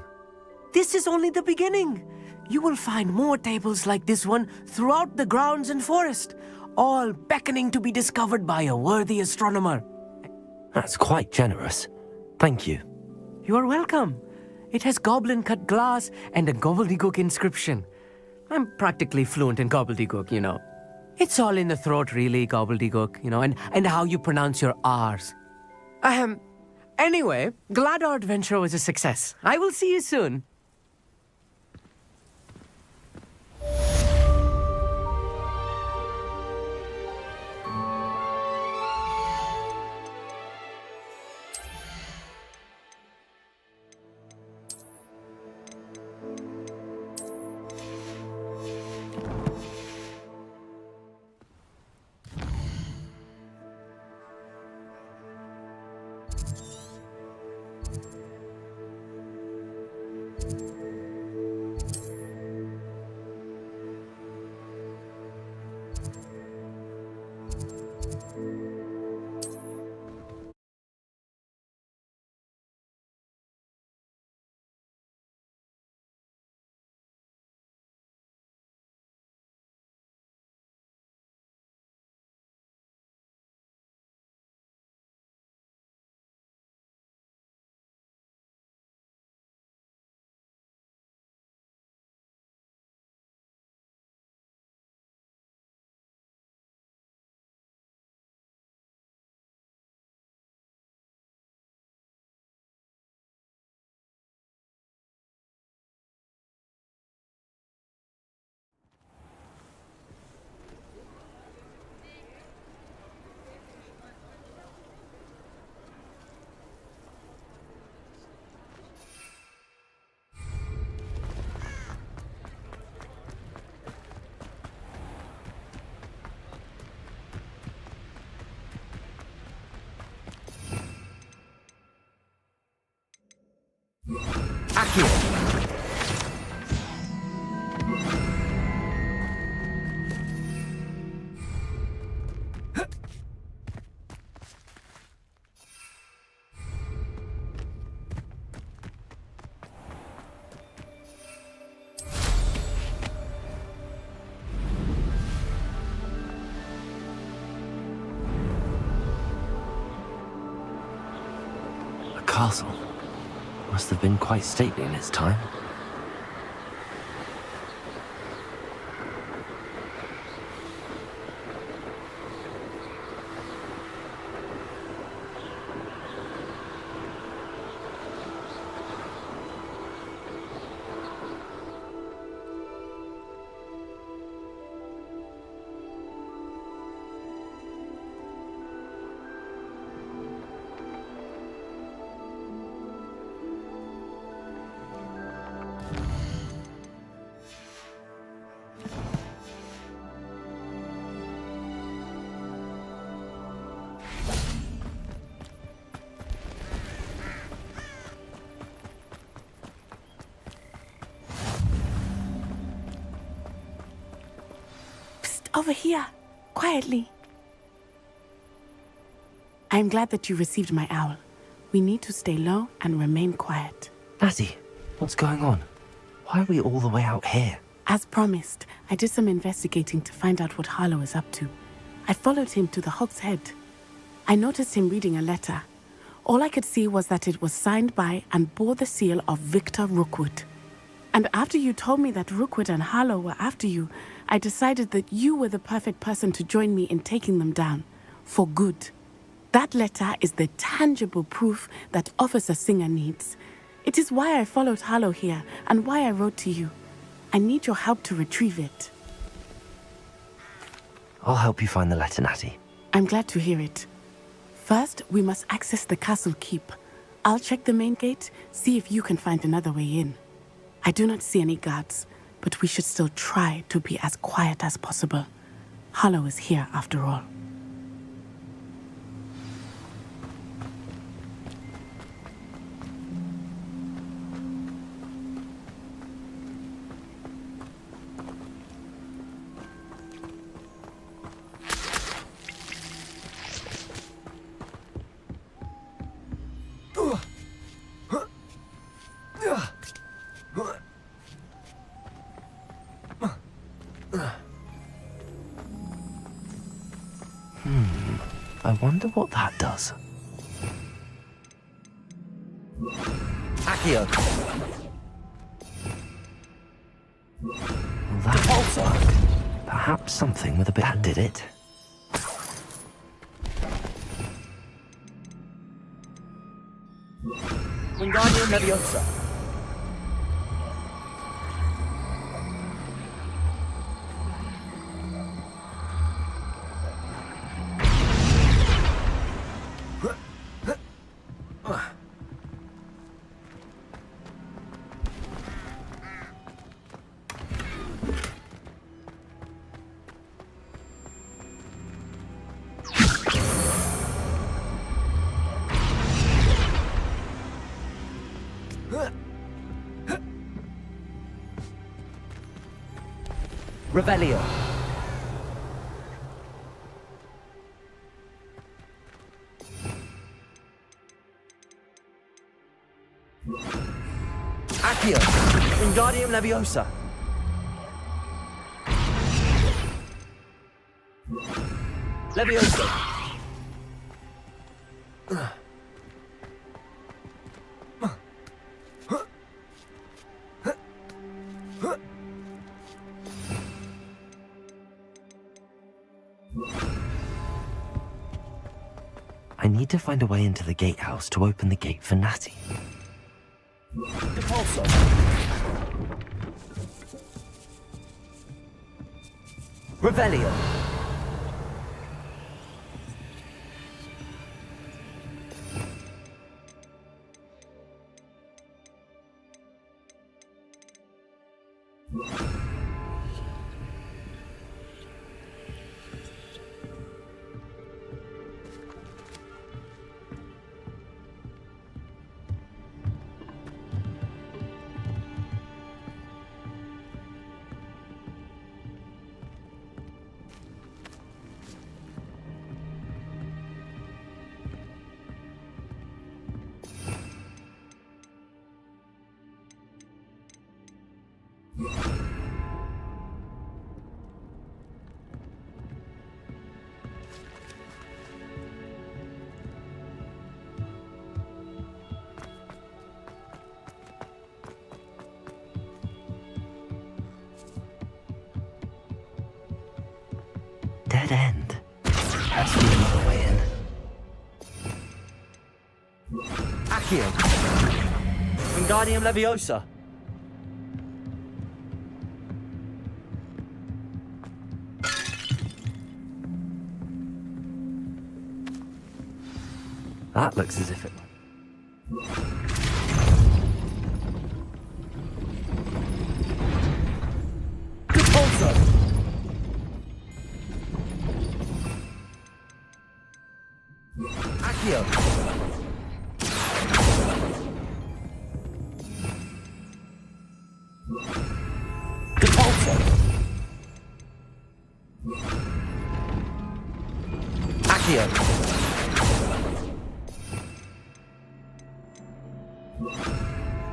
This is only the beginning. You will find more tables like this one throughout the grounds and forest, all beckoning to be discovered by a worthy astronomer. That's quite generous. Thank you. You are welcome. It has goblin-cut glass and a gobbledygook inscription. I'm practically fluent in gobbledygook, you know. It's all in the throat, really, gobbledygook, you know, and how you pronounce your R's. Anyway, glad our adventure was a success. I will see you soon. A castle. Must have been quite stately in its time. Over here, quietly. I'm glad that you received my owl. We need to stay low and remain quiet. Natty, what's going on? Why are we all the way out here? As promised, I did some investigating to find out what Harlow is up to. I followed him to the Hog's Head. I noticed him reading a letter. All I could see was that it was signed by and bore the seal of Victor Rookwood. And after you told me that Rookwood and Harlow were after you, I decided that you were the perfect person to join me in taking them down. For good. That letter is the tangible proof that Officer Singer needs. It is why I followed Harlow here and why I wrote to you. I need your help to retrieve it. I'll help you find the letter, Natty. I'm glad to hear it. First, we must access the castle keep. I'll check the main gate, see if you can find another way in. I do not see any guards, but we should still try to be as quiet as possible. Harlow is here after all. I wonder what that does. Accio! Perhaps something with a bit that did it. Wingardium Leviosa. Revelio. Accio. Wingardium Leviosa. Leviosa. I need to find a way into the gatehouse to open the gate for Natty. Depulso. Revelio. Dead end. Has to be another way in. Accio. Wingardium Leviosa. That looks as if it... Repulsor. Accio. Repulsor. Accio.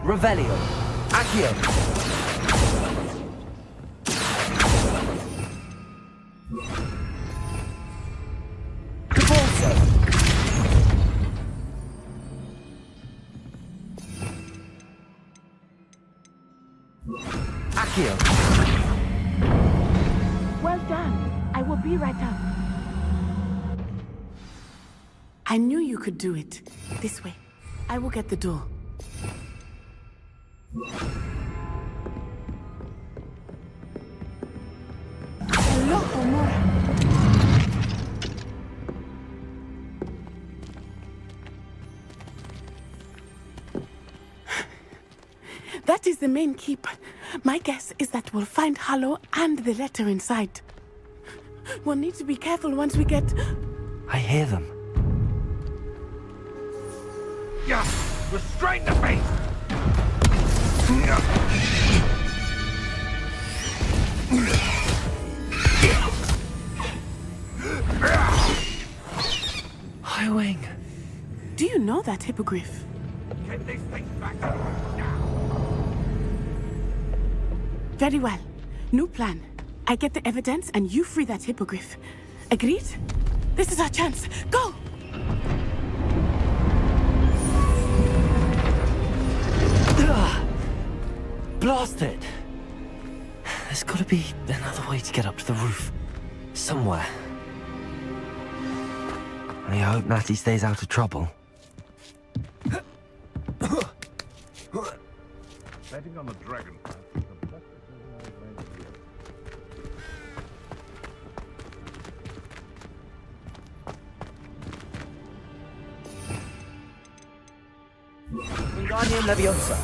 Revelio. Accio. Repulsor. Accio. Well done. I will be right up. I knew you could do it. This way. I will get the door. Hello, Homura. That is the main keep. My guess is that we'll find Harlow and the letter inside. We'll need to be careful once we get... I hear them. Yeah! Restrain the beast! Highwing. Do you know that hippogriff? Get these things back now! Very well. New plan. I get the evidence and you free that hippogriff. Agreed? This is our chance. Go! Blast it! There's gotta be another way to get up to the roof. Somewhere. I hope Natty stays out of trouble. Betting on the dragon path is the best decision I've made yet. Wingardium Leviosa.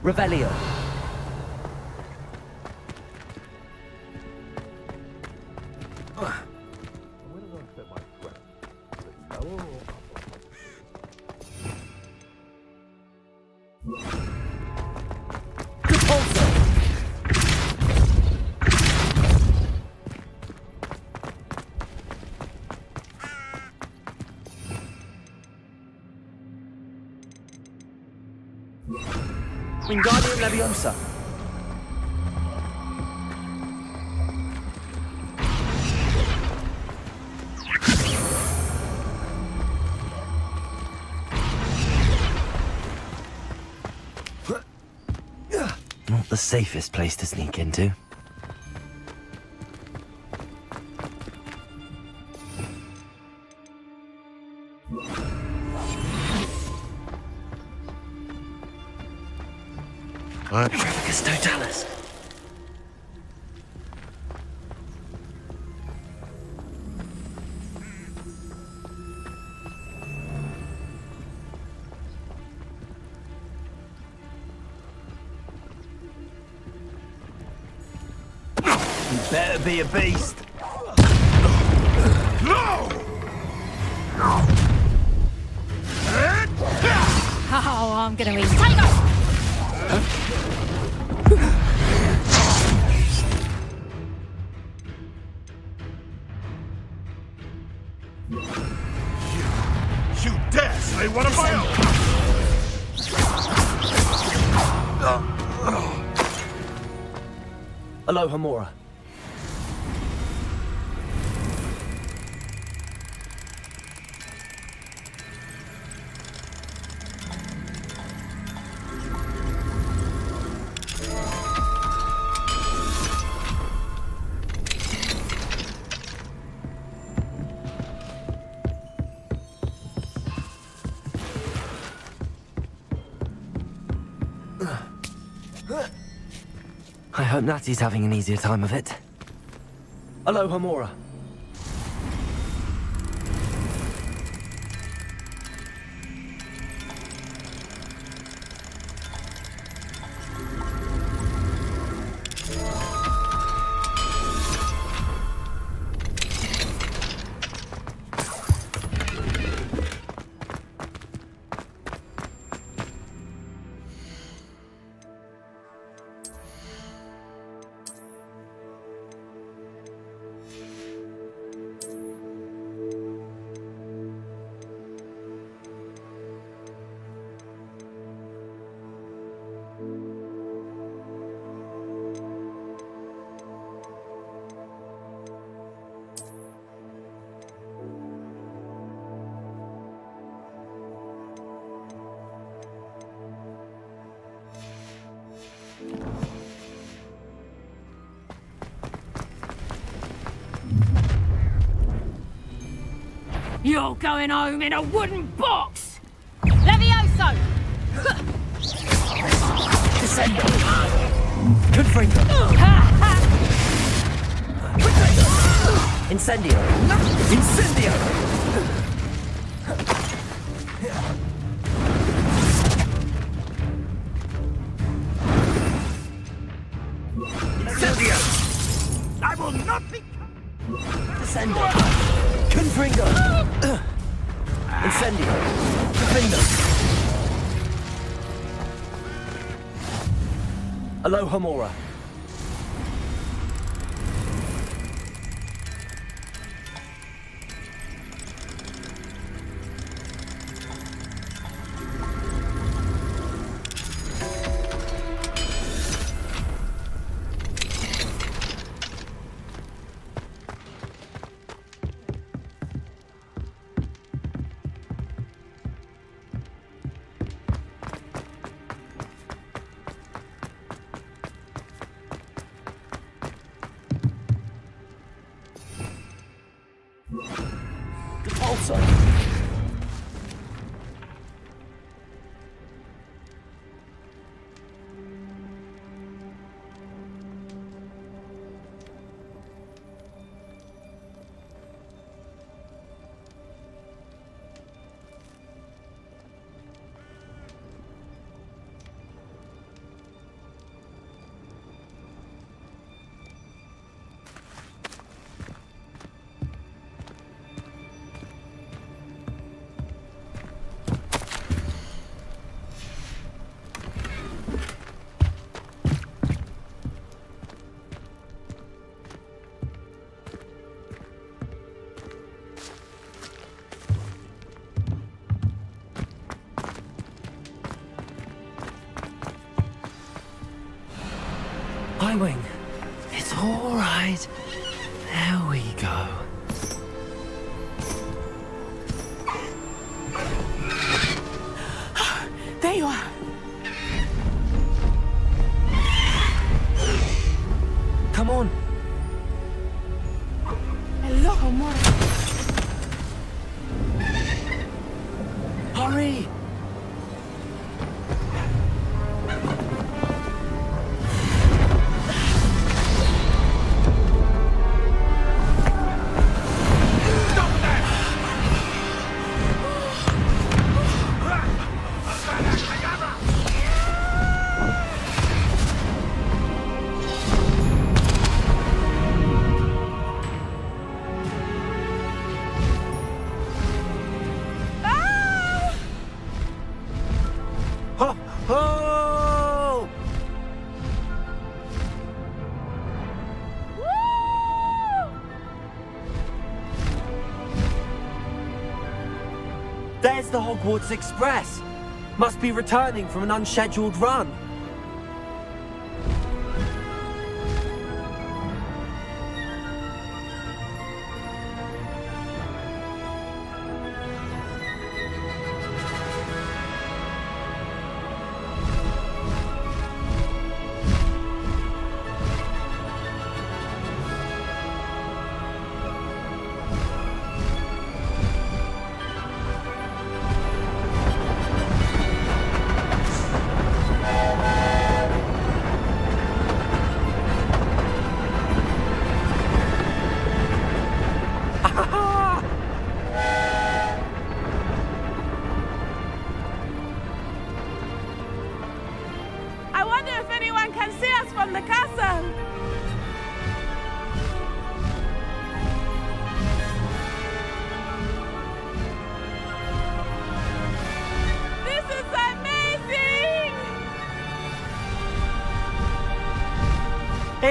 Revelio. Where do I set my sweat? Lower or Repulsor. Wingardium Leviosa. Not the safest place to sneak into. Trafficus Totalis. You better be a beast. No! Oh, I'm gonna eat tiger! You dare say one of my own! Aloha Mora. Hope Natty's having an easier time of it. Aloha, Mora. You're going home in a wooden box! Levioso! Descendo! Confringo! Incendio! Incendio! Incendio! I will not be... Descendo! Confringo! Incendio! Defendo! Aloha, Mora. Also. Highwing. It's all right. There we go. There you are. Come on. Hello, Mora. Hurry. Ho, ho! There's the Hogwarts Express. Must be returning from an unscheduled run.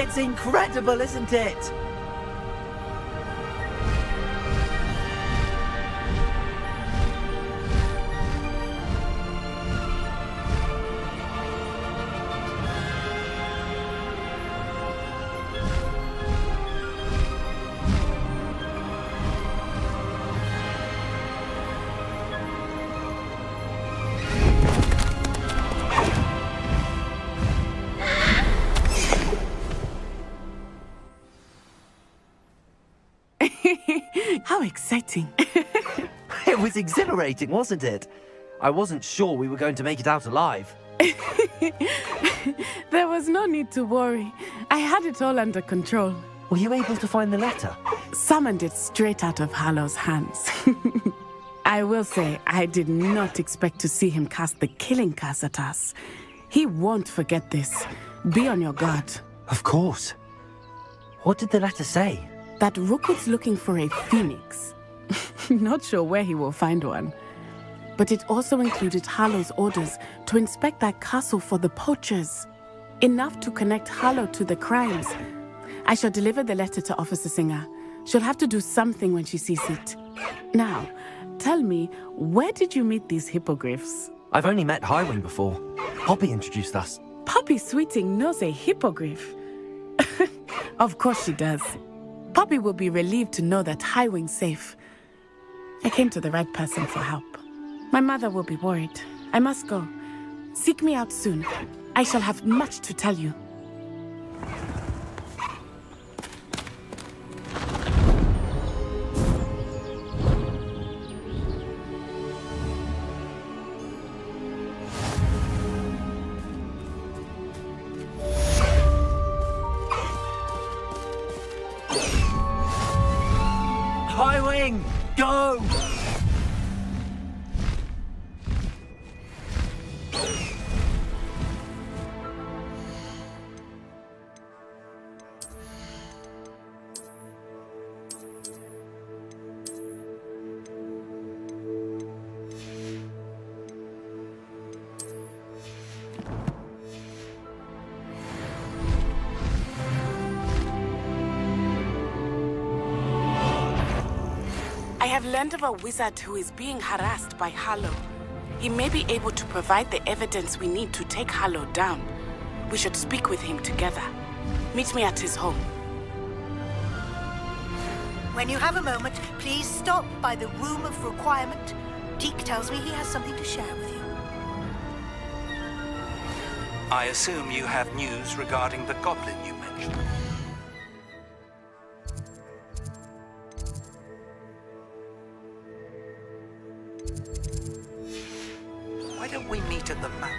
It's incredible, isn't it? How exciting. It was exhilarating, wasn't it? I wasn't sure we were going to make it out alive. There was no need to worry. I had it all under control. Were you able to find the letter? Summoned it straight out of Hallow's hands. I will say, I did not expect to see him cast the killing curse at us. He won't forget this. Be on your guard. Of course. What did the letter say? That Rookwood's looking for a phoenix. Not sure where he will find one. But it also included Harlow's orders to inspect that castle for the poachers. Enough to connect Harlow to the crimes. I shall deliver the letter to Officer Singer. She'll have to do something when she sees it. Now, tell me, where did you meet these hippogriffs? I've only met Highwing before. Poppy introduced us. Poppy Sweeting knows a hippogriff. Of course she does. Poppy will be relieved to know that Highwing's safe. I came to the right person for help. My mother will be worried. I must go. Seek me out soon. I shall have much to tell you. Highwing, go! I have learned of a wizard who is being harassed by Harlow. He may be able to provide the evidence we need to take Harlow down. We should speak with him together. Meet me at his home. When you have a moment, please stop by the Room of Requirement. Deke tells me he has something to share with you. I assume you have news regarding the goblin you mentioned. Why don't we meet at the mountain?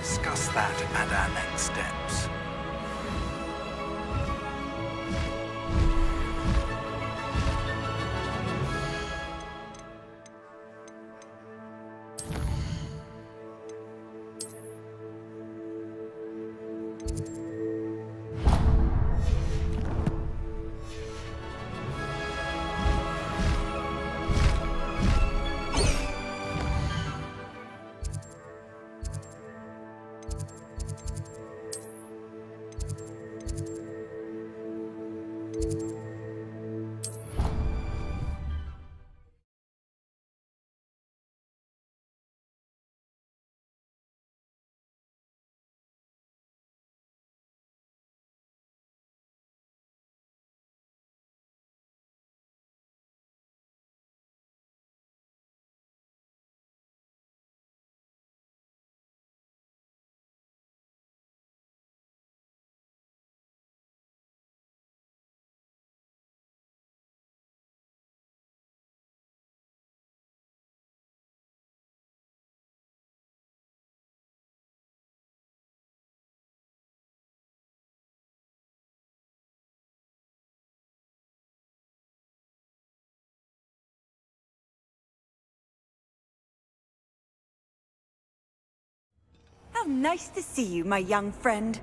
Discuss that and our next steps. How nice to see you, my young friend.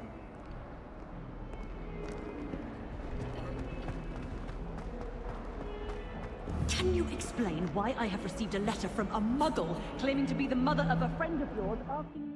Can you explain why I have received a letter from a muggle claiming to be the mother of a friend of yours asking...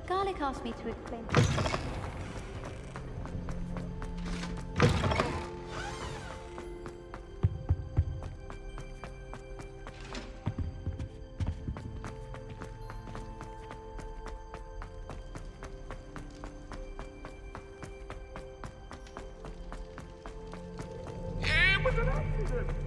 Garlic asked me to explain. It was an accident.